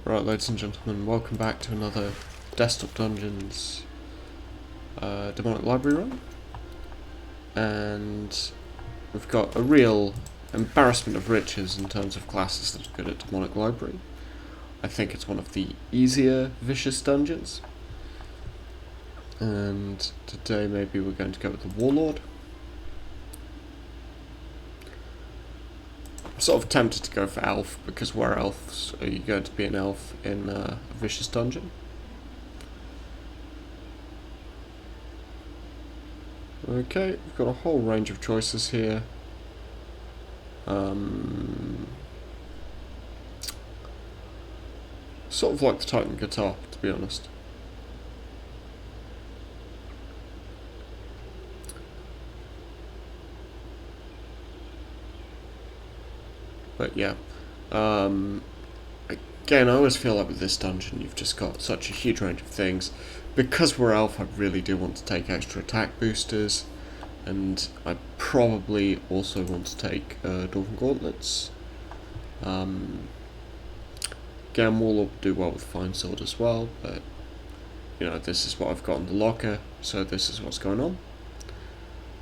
Right, ladies and gentlemen, welcome back to another Desktop Dungeons Demonic Library run. And we've got a real embarrassment of riches in terms of classes that are good at Demonic Library. I think it's one of the easier vicious dungeons. And today maybe we're going to go with the Warlord. I'm sort of tempted to go for elf, because where elves are you going to be an elf in a vicious dungeon? Okay, we've got a whole range of choices here. Sort of like the Titan guitar, to be honest. But yeah, again, I always feel like with this dungeon you've just got such a huge range of things. Because we're elf, I really do want to take extra attack boosters, and I probably also want to take Dwarven Gauntlets. Again, Warlord would do well with Fine Sword as well, but you know, this is what I've got in the locker, so this is what's going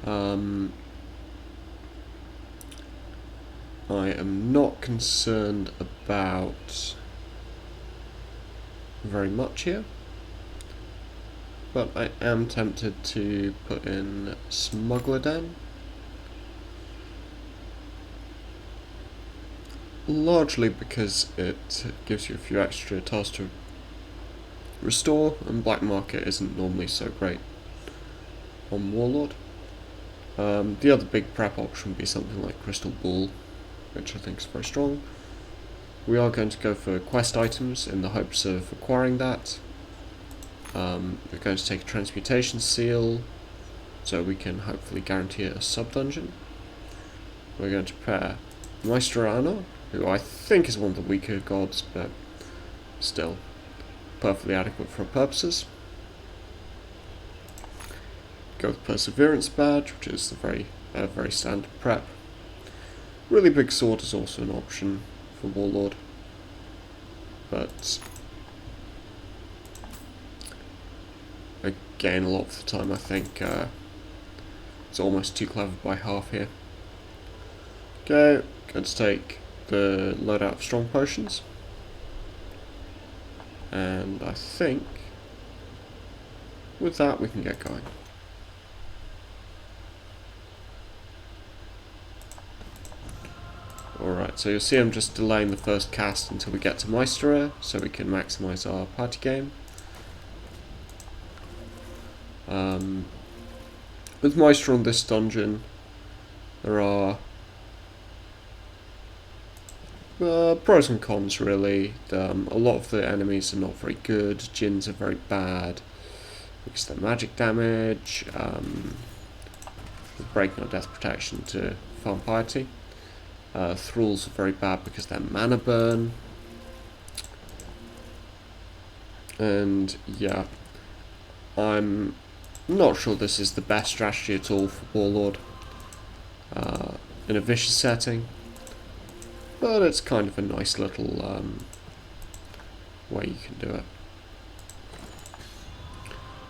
on. I am not concerned about very much here, but I am tempted to put in Smuggler Den. Largely because it gives you a few extra tasks to restore, and Black Market isn't normally so great on Warlord. The other big prep option would be something like Crystal Ball, which I think is very strong. We are going to go for quest items in the hopes of acquiring that. We're going to take a Transmutation Seal, so we can hopefully guarantee a sub-dungeon. We're going to prepare Mystera Warlord, who I think is one of the weaker gods, but still perfectly adequate for our purposes. Go with Perseverance Badge, which is the very standard prep. Really big sword is also an option for Warlord, but again, a lot of the time I think it's almost too clever by half here. Okay, going to take the loadout of Strong Potions, and I think with that we can get going. Alright, so you'll see I'm just delaying the first cast until we get to Mystera, so we can maximise our party game. With Mystera on this dungeon, there are pros and cons really. A lot of the enemies are not very good, Djinns are very bad because they're magic damage, breaking our death protection to farm piety. Thralls are very bad because they're mana burn. And yeah, I'm not sure this is the best strategy at all for Warlord in a vicious setting, but it's kind of a nice little way you can do it.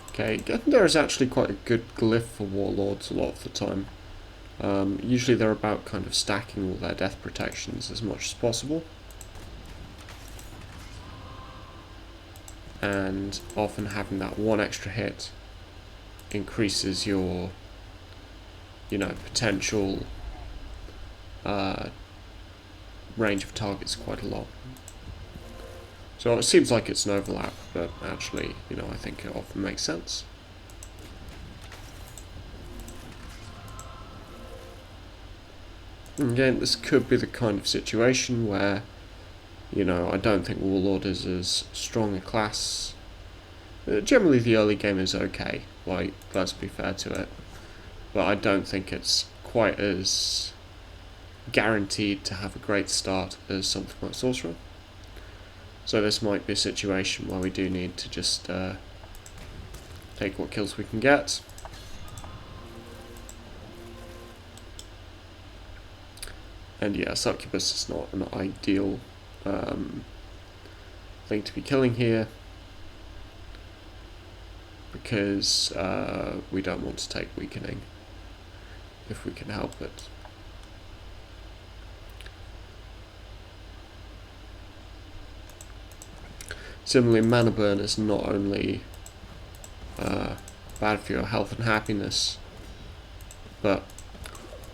Okay, getting there is actually quite a good glyph for Warlords a lot of the time. Usually they're about kind of stacking all their death protections as much as possible, and often having that one extra hit increases your, you know, potential range of targets quite a lot. So it seems like it's an overlap, but actually, you know, I think it often makes sense. Again, this could be the kind of situation where, you know, I don't think Warlord is as strong a class. Generally the early game is okay, like, let's be fair to it, but I don't think it's quite as guaranteed to have a great start as something like Sorcerer. So this might be a situation where we do need to just take what kills we can get. And yeah, Succubus is not an ideal thing to be killing here, because we don't want to take weakening if we can help it. Similarly, mana burn is not only bad for your health and happiness, but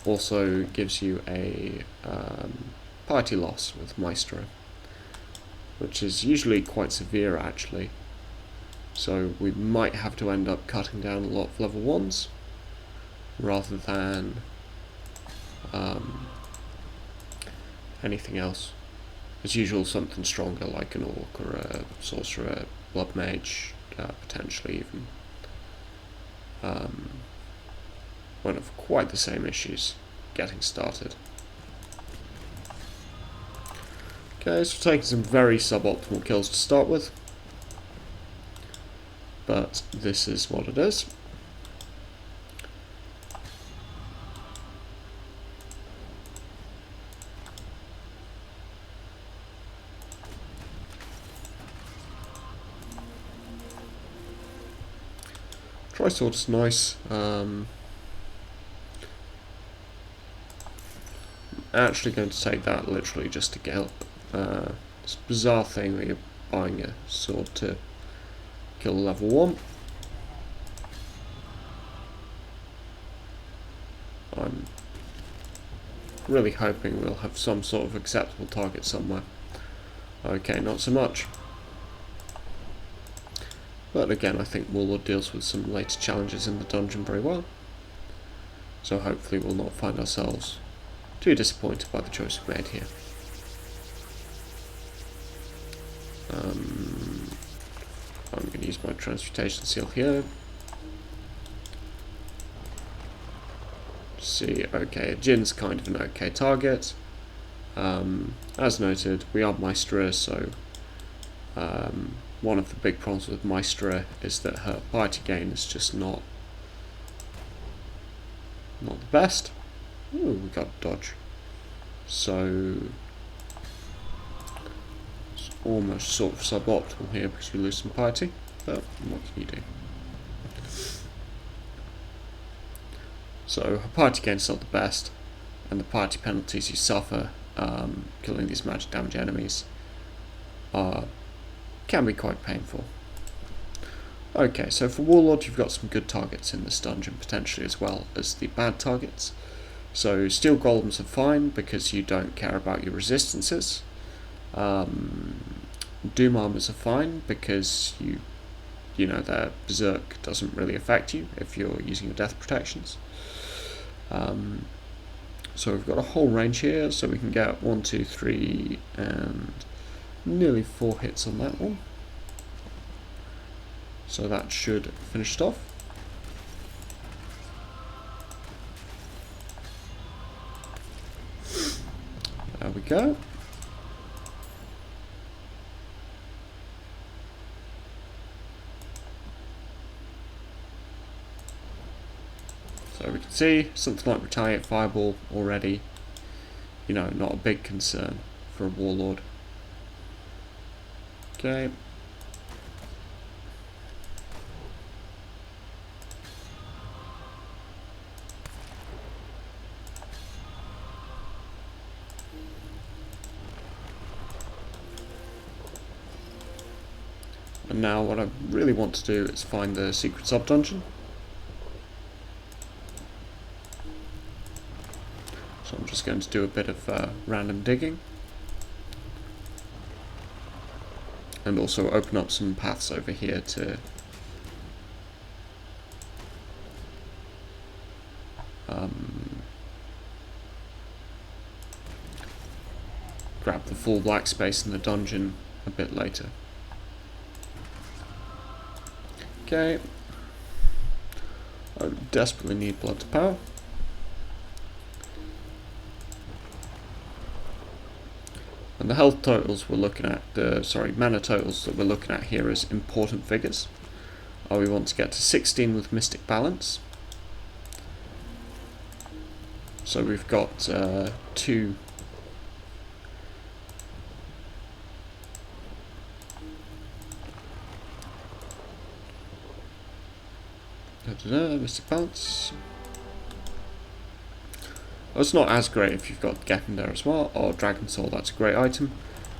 also gives you a party loss with Mystera, which is usually quite severe actually. So we might have to end up cutting down a lot of level 1s rather than anything else. As usual, something stronger like an orc or a sorcerer, blood mage, potentially even. Won't have quite the same issues getting started. Okay, so we're taking some very suboptimal kills to start with, but this is what it is. Tri-sword is nice. I'm actually going to take that literally just to get this bizarre thing where you're buying a sword to kill level 1. I'm really hoping we'll have some sort of acceptable target somewhere. Okay, not so much. But again, I think Warlord deals with some later challenges in the dungeon very well. So hopefully we'll not find ourselves too disappointed by the choice we made here. I'm going to use my transmutation seal here. See, okay, Jin's kind of an okay target. As noted, we are Mystera, so one of the big problems with Mystera is that her piety gain is just not the best. Ooh, we got dodge. So it's almost sort of suboptimal here because we lose some piety, but what can you do? So her piety gain is not the best, and the piety penalties you suffer killing these magic damage enemies can be quite painful. Okay, so for Warlord you've got some good targets in this dungeon potentially as well as the bad targets. So steel golems are fine because you don't care about your resistances. Doom armors are fine because you know their berserk doesn't really affect you if you're using your death protections. So we've got a whole range here, so we can get 1, 2, 3 and nearly 4 hits on that one. So that should finish it off. There we go. So we can see something like Retaliate Fireball already, you know, not a big concern for a Warlord. Okay. And now what I really want to do is find the secret sub-dungeon. So I'm just going to do a bit of random digging. And also open up some paths over here to grab the full black space in the dungeon a bit later. Okay. I desperately need blood to power. And the health totals we're looking at, mana totals that we're looking at here as important figures. We want to get to 16 with Mystic Balance. So we've got two Mystic Balance. Oh, it's not as great if you've got Get in there as well, or Dragon Soul, that's a great item.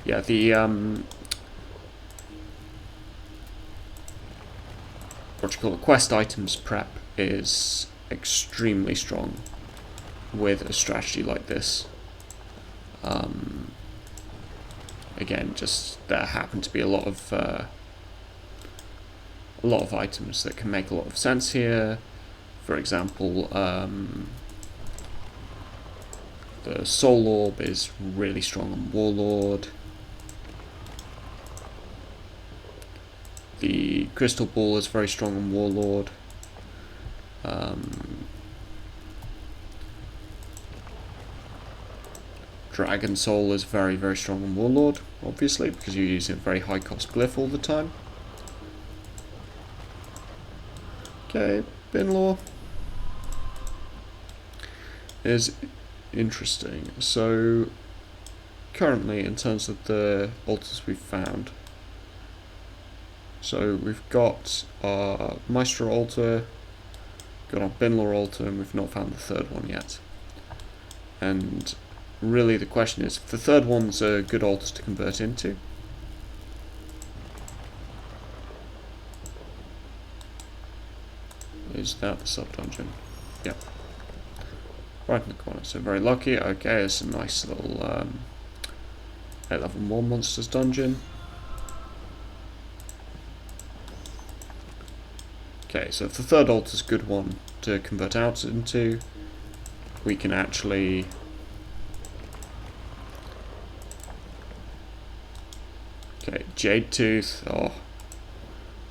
Yeah, the what you call it, quest items prep is extremely strong with a strategy like this. Again, just there happen to be a lot of items that can make a lot of sense here. For example, the Soul Orb is really strong on Warlord. The Crystal Ball is very strong on Warlord. Dragon Soul is very, very strong on Warlord, obviously, because you're using a very high cost glyph all the time. Okay, Binlaw is interesting. So, currently, in terms of the altars we've found, so we've got our Mystera altar, got our Binlaw altar, and we've not found the third one yet. And really the question is, if the third one's a good altar to convert into, is that the sub-dungeon? Yep. Right in the corner, so very lucky. Okay, it's a nice little 8 level more monsters dungeon. Okay, so if the third altar's a good one to convert out into, we can actually okay, Jade Tooth. Oh,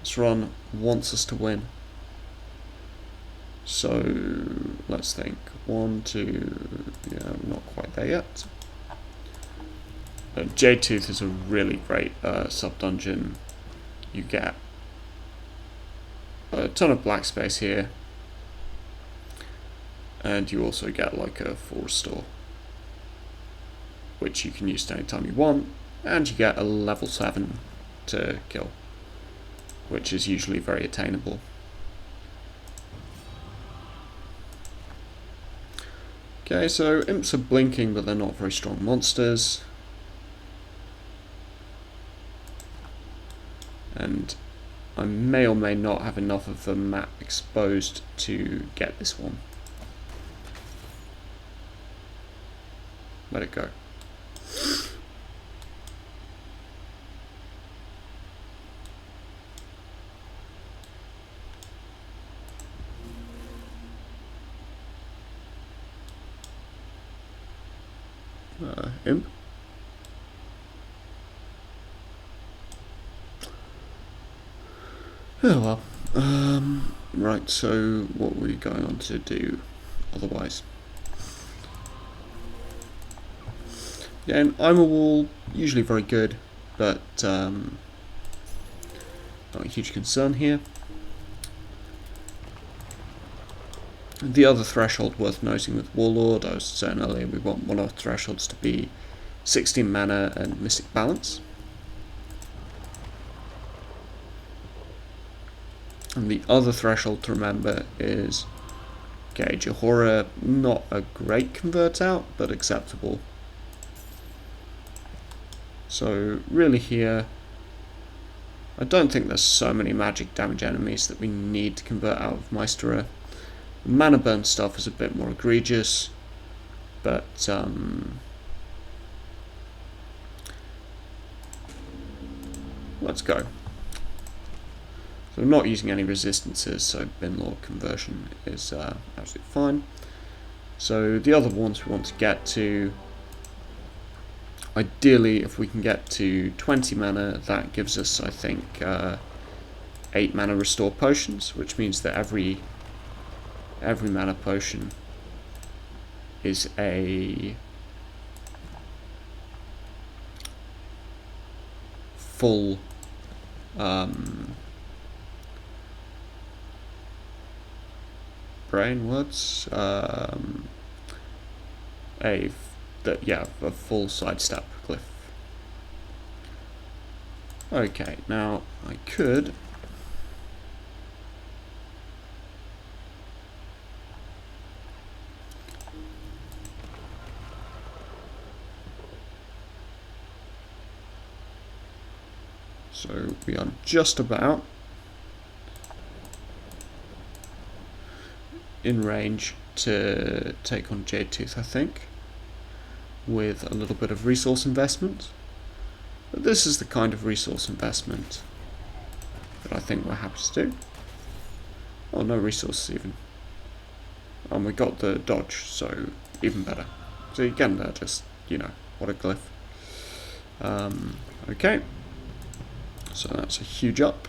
this run wants us to win. So let's think. 1, 2. Yeah, I'm not quite there yet. Jade Tooth is a really great sub dungeon. You get a ton of black space here, and you also get like a full restore, which you can use anytime you want, and you get a level 7 to kill, which is usually very attainable. Okay, so imps are blinking, but they're not very strong monsters, and I may or may not have enough of the map exposed to get this one. Let it go. Imp. Oh well. Right, so what were we going on to do otherwise? Yeah, and I'm a wall, usually very good, but not a huge concern here. The other threshold worth noting with Warlord, I was saying earlier, we want one of our thresholds to be 16 mana and Mystic Balance. And the other threshold to remember is, okay, Johora, not a great convert out, but acceptable. So really here, I don't think there's so many magic damage enemies that we need to convert out of Mystera. The mana burn stuff is a bit more egregious, but let's go. So I'm not using any resistances, so Binlaw conversion is absolutely fine. So the other ones we want to get to, ideally if we can get to 20 mana, that gives us, I think, 8 mana restore potions, which means that every mana potion is a full brain words a full sidestep glyph. Okay, now I could so we are just about in range to take on Jade Tooth, I think, with a little bit of resource investment. But this is the kind of resource investment that I think we're happy to do. Oh, no resources even. And we got the dodge, so even better. So again, they're just, you know, what a glyph. Okay, so that's a huge up.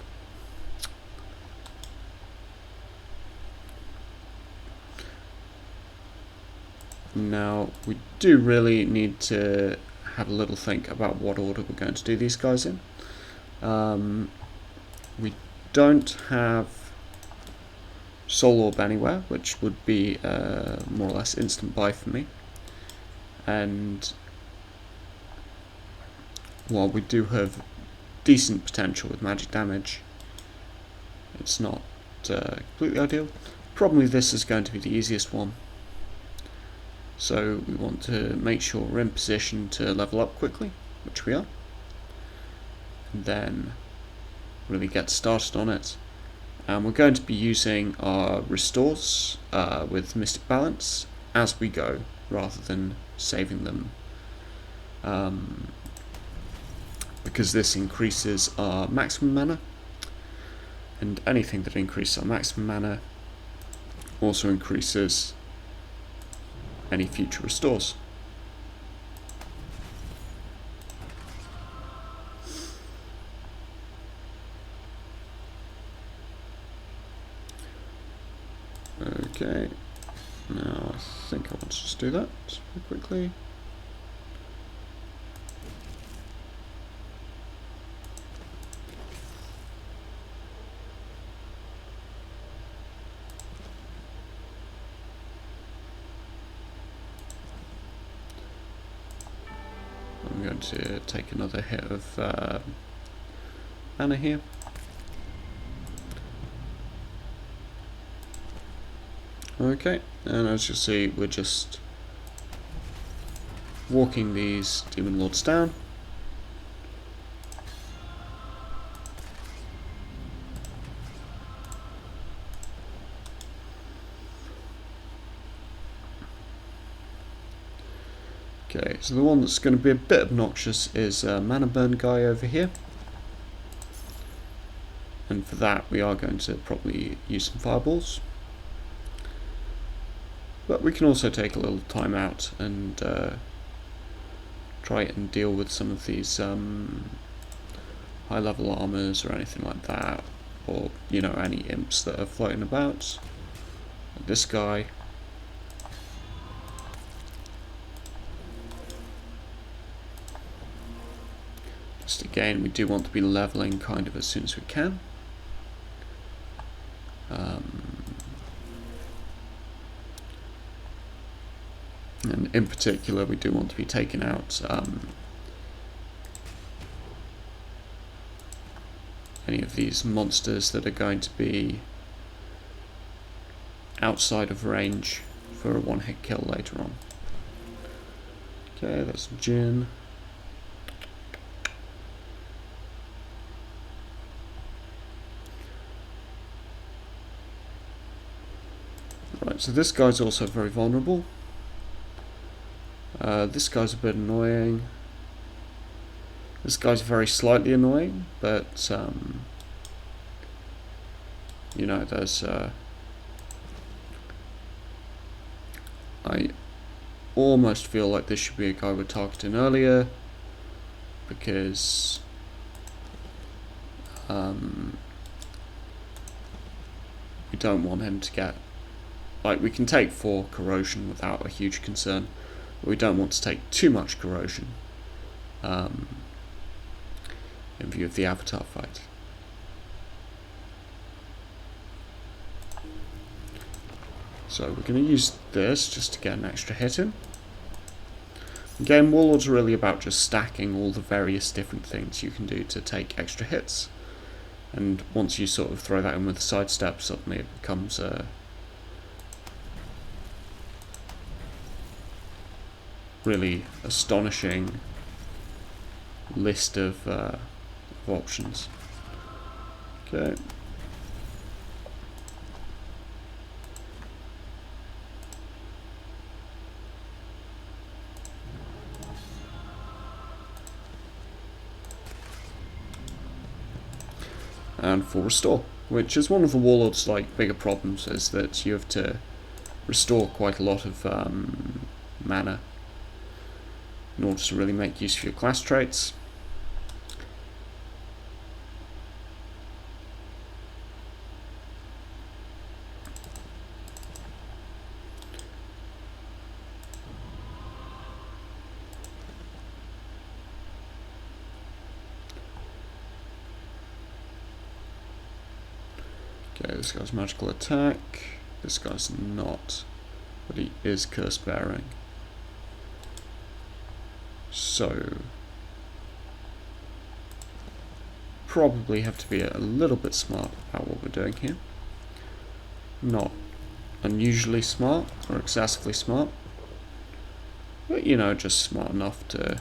Now, we do really need to have a little think about what order we're going to do these guys in. We don't have Soul Orb anywhere, which would be more or less instant buy for me. And while we do have decent potential with magic damage, it's not completely ideal. Probably this is going to be the easiest one. So we want to make sure we're in position to level up quickly, which we are. And then really get started on it. And we're going to be using our restores with Mystic Balance as we go, rather than saving them, because this increases our maximum mana, and anything that increases our maximum mana also increases any future restores. Okay, now I think I want to just do that very quickly. I'm going to take another hit of mana here. Okay, and as you'll see, we're just walking these Demon Lords down. Okay, so the one that's going to be a bit obnoxious is Mana Burn guy over here. And for that we are going to probably use some fireballs. But we can also take a little time out and try and deal with some of these high level armors or anything like that, or you know, any imps that are floating about. Like this guy. Just again, we do want to be leveling kind of as soon as we can. And in particular, we do want to be taking out any of these monsters that are going to be outside of range for a one-hit kill later on. Okay, that's Jin. Right, so this guy's also very vulnerable. This guy's a bit annoying. This guy's very slightly annoying, but you know, there's I almost feel like this should be a guy we're targeting earlier, because we don't want him to get, like, we can take 4 corrosion without a huge concern, but we don't want to take too much corrosion in view of the Avatar fight. So we're going to use this just to get an extra hit in. Again, Warlords are really about just stacking all the various different things you can do to take extra hits. And once you sort of throw that in with the sidestep, suddenly it becomes a really astonishing list of options. Okay. And for restore, which is one of the Warlord's bigger problems, is that you have to restore quite a lot of mana in order to really make use of your class traits. Okay, this guy's magical attack. This guy's not, but he is curse bearing. So probably have to be a little bit smart about what we're doing here. Not unusually smart or excessively smart, but you know, just smart enough to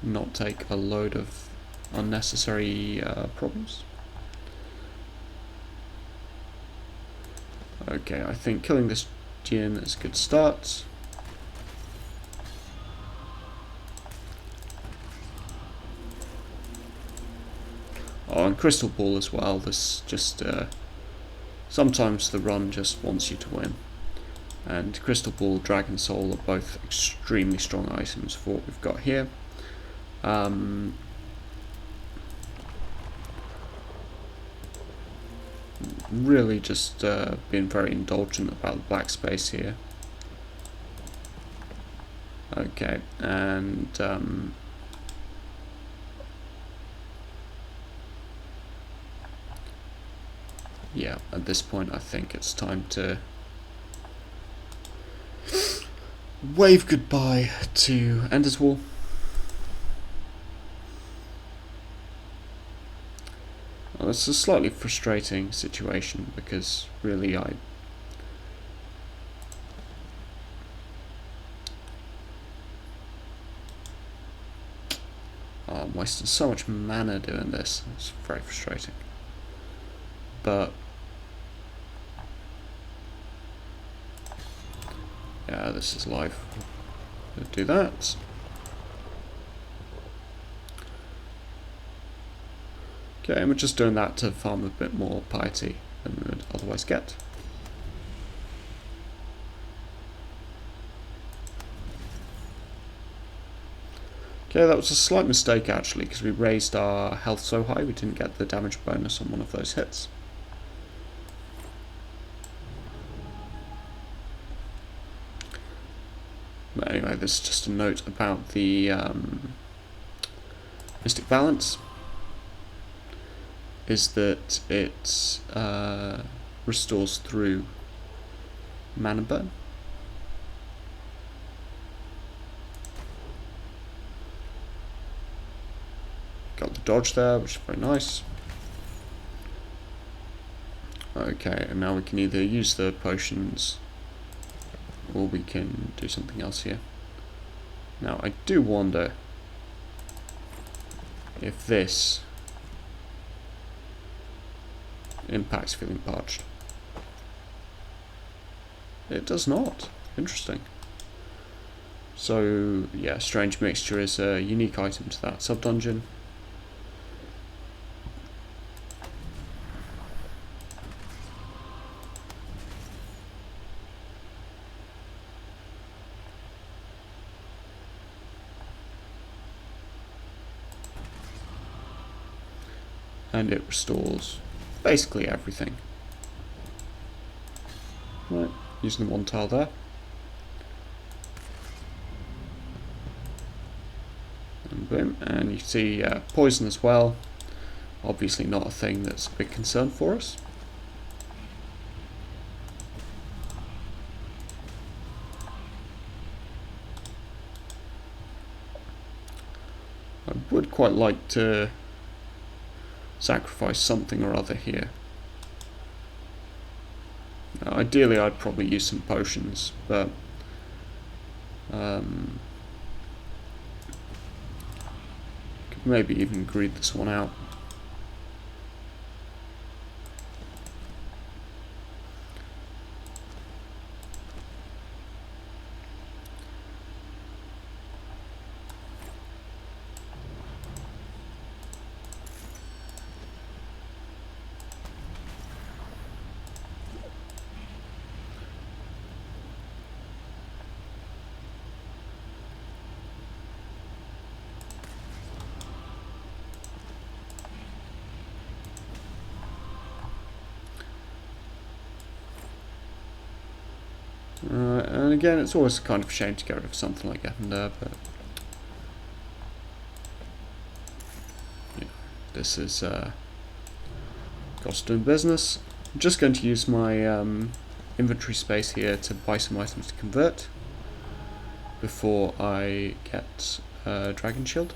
not take a load of unnecessary problems. Okay, I think killing this Djinn is a good start. Oh, and Crystal Ball as well. This just sometimes the run just wants you to win. And Crystal Ball, Dragon Soul are both extremely strong items for what we've got here. Really just being very indulgent about the black space here. Okay, and yeah, at this point I think it's time to wave goodbye to Ender's Wall. Well, it's a slightly frustrating situation because really I'm wasting so much mana doing this. It's very frustrating. But yeah, this is live. We'll do that. Okay, and we're just doing that to farm a bit more piety than we would otherwise get. Okay, that was a slight mistake actually, because we raised our health so high we didn't get the damage bonus on one of those hits. But anyway, this is just a note about the Mystic Balance, is that it restores through mana burn. Got the dodge there, which is very nice. Okay, and now we can either use the potions or we can do something else here. Now I do wonder if this impacts Feeling Parched. It does not. Interesting. So yeah, Strange Mixture is a unique item to that sub-dungeon. And it restores basically everything. Right, using the one tile there. And boom, and you see poison as well. Obviously not a thing that's a big concern for us. I would quite like to sacrifice something or other here. Ideally I'd probably use some potions, but could maybe even greed this one out. And again, it's always kind of a shame to get rid of something like Evander, but yeah, this is cost doing business. I'm just going to use my inventory space here to buy some items to convert before I get Dragon Shield.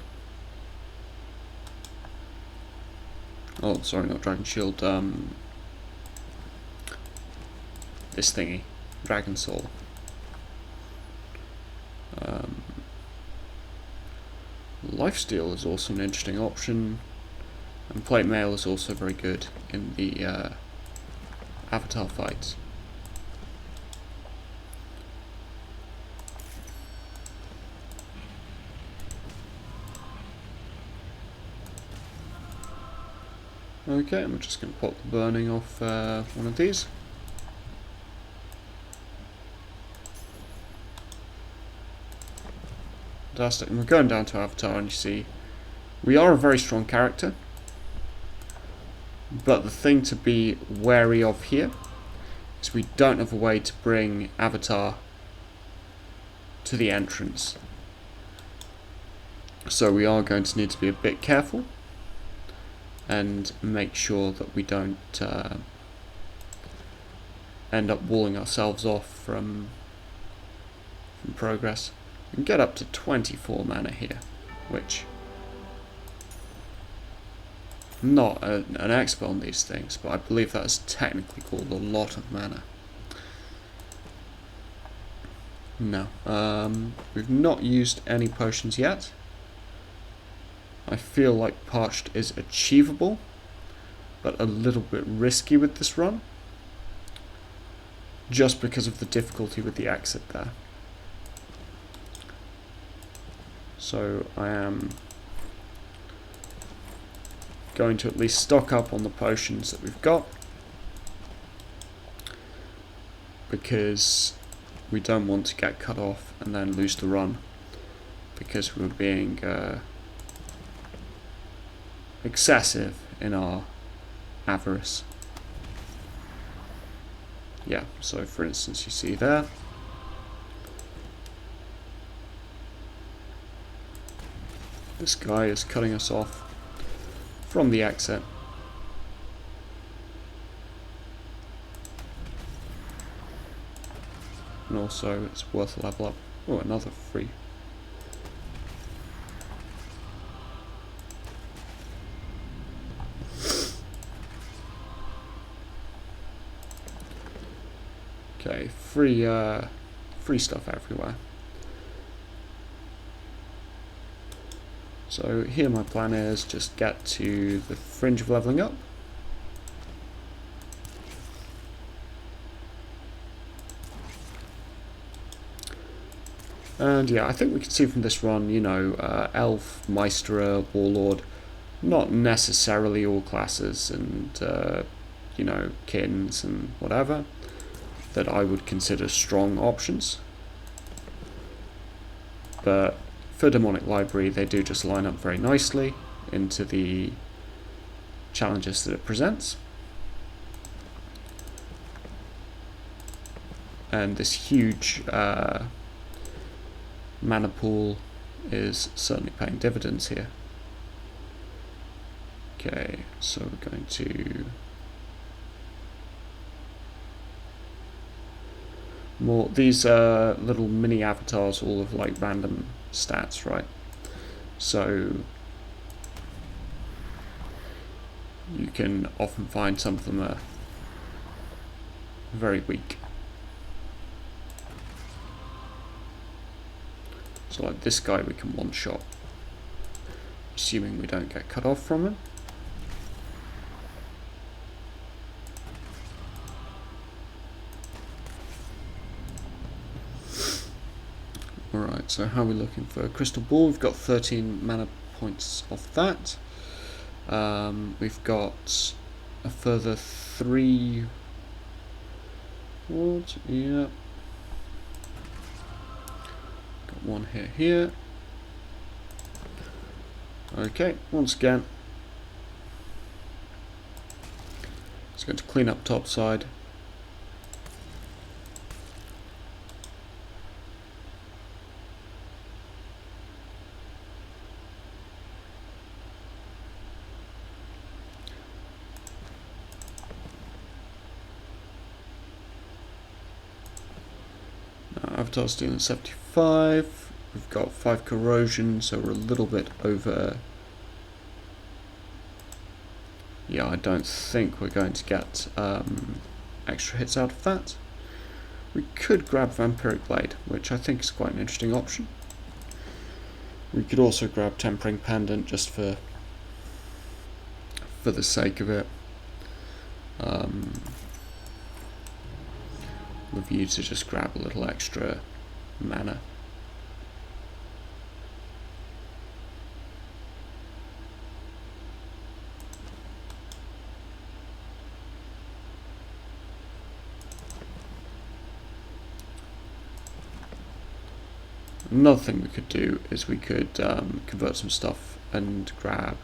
Oh, sorry, not Dragon Shield. This thingy. Dragon Soul. Lifesteal is also an interesting option, and Plate Mail is also very good in the Avatar fights. Okay, I'm just going to pop the burning off one of these. Fantastic. And we're going down to Avatar, and you see we are a very strong character, but the thing to be wary of here is we don't have a way to bring Avatar to the entrance, so we are going to need to be a bit careful and make sure that we don't end up walling ourselves off from progress. We can get up to 24 mana here, which I'm not an expert on these things, but I believe that is technically called a lot of mana. No, we've not used any potions yet. I feel like Parched is achievable, but a little bit risky with this run, just because of the difficulty with the exit there. So I am going to at least stock up on the potions that we've got, because we don't want to get cut off and then lose the run because we're being excessive in our avarice. Yeah, so for instance you see there, this guy is cutting us off from the exit. And also it's worth a level up. Oh, another free. Okay, free stuff everywhere. So here my plan is just get to the fringe of leveling up. And yeah, I think we can see from this run, you know, Elf, Mystera, Warlord, not necessarily all classes, and you know, kins and whatever, that I would consider strong options. But for Demonic Library, they do just line up very nicely into the challenges that it presents. And this huge mana pool is certainly paying dividends here. Okay, so we're going to more these little mini avatars all have like random stats, right? So you can often find some of them are very weak. So like this guy we can one-shot, assuming we don't get cut off from him. Alright, so how are we looking for Crystal Ball? We've got 13 mana points off that. We've got a further 3 wards, yeah. Got one here. Okay, once again, it's going to clean up topside. Avatar's dealing 75. We've got 5 corrosion, so we're a little bit over. Yeah, I don't think we're going to get extra hits out of that. We could grab Vampiric Blade, which I think is quite an interesting option. We could also grab Tempering Pendant just for the sake of it. With you to just grab a little extra mana. Another thing we could do is we could convert some stuff and grab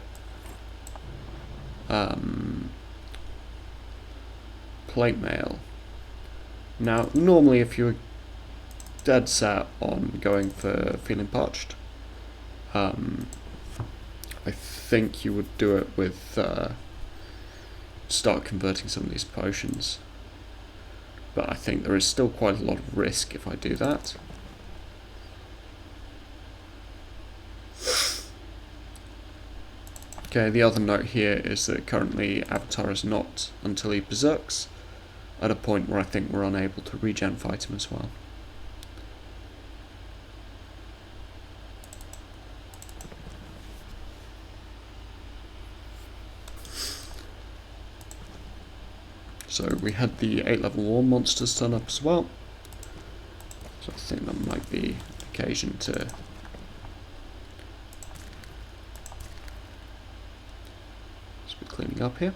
plate mail. Now, normally if you're dead set on going for Feeling Parched, I think you would do it with start converting some of these potions. But I think there is still quite a lot of risk if I do that. Okay, the other note here is that currently Avatar is not, until he berserks, at a point where I think we're unable to regen fight him as well. So we had the 8 level war monsters turn up as well. So I think that might be an occasion to just be cleaning up here.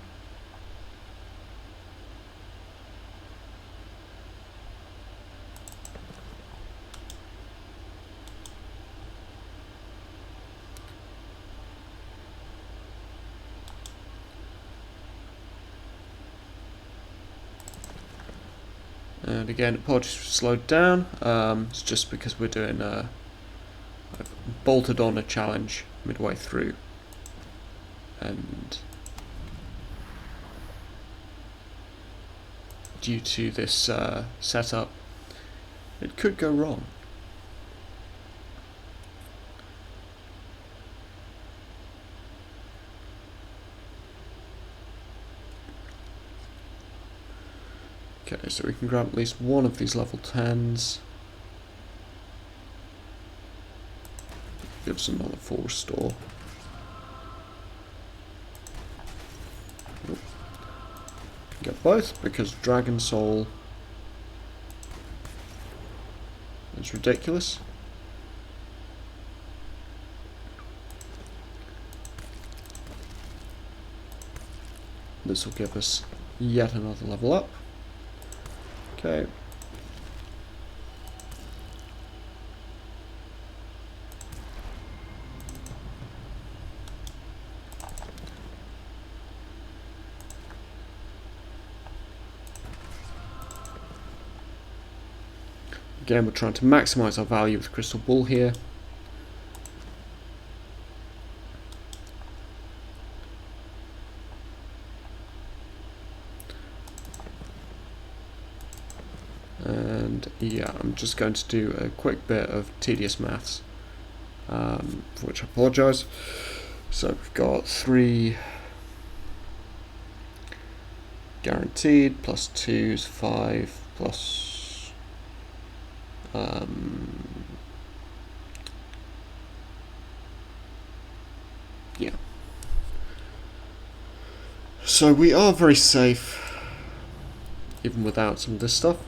And again, apologies for slowed down. It's just because we're doing I've bolted on a challenge midway through, and due to this setup, it could go wrong. Okay, so we can grab at least one of these level 10s. Gives another full restore. Get both because Dragon Soul is ridiculous. This will give us yet another level up. Okay. Again, we're trying to maximize our value with Crystal Ball here. And yeah, I'm just going to do a quick bit of tedious maths, for which I apologise. So we've got 3, guaranteed, +2 is 5, plus yeah. So we are very safe, even without some of this stuff.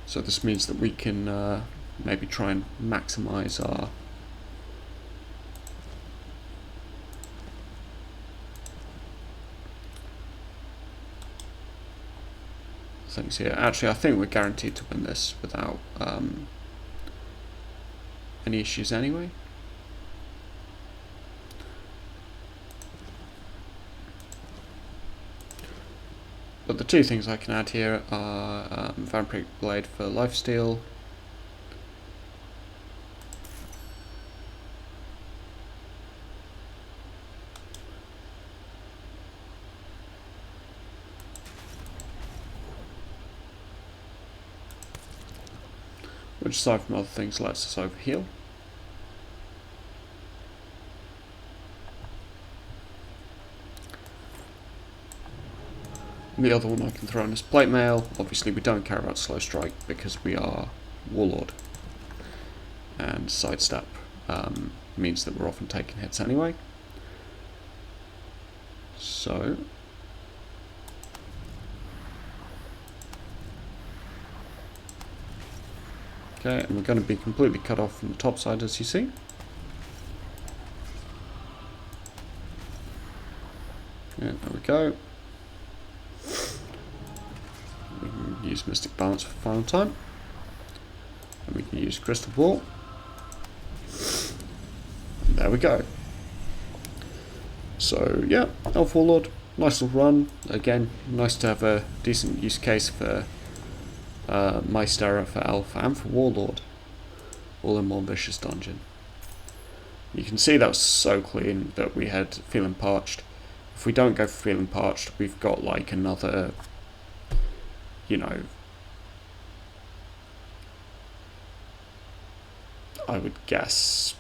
So this means that we can maybe try and maximize our things here. Actually, I think we're guaranteed to win this without any issues anyway. But the two things I can add here are Vampiric Blade for lifesteal, which aside from other things lets us overheal. The other one I can throw in is plate mail. Obviously we don't care about slow strike because we are Warlord, and sidestep means that we're often taking hits anyway. So okay, and we're going to be completely cut off from the top side, as you see. Yeah, there we go. We can use Mystic Balance for the final time. And we can use Crystal Ball. And there we go. So yeah, Elf Warlord, nice little run. Again, nice to have a decent use case for Mystera for Elf and for Warlord, all in one vicious dungeon. You can see that was so clean that we had Feeling Parched. If we don't go for Feeling Parched, we've got like another, you know, I would guess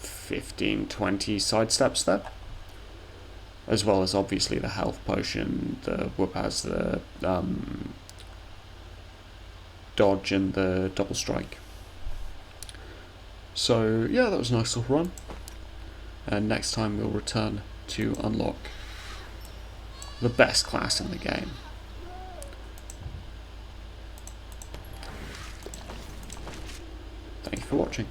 15-20 sidesteps there, as well as obviously the health potion. The Whoop has the dodge and the double strike. So yeah, that was a nice little run, and next time we'll return to unlock the best class in the game. Thank you for watching.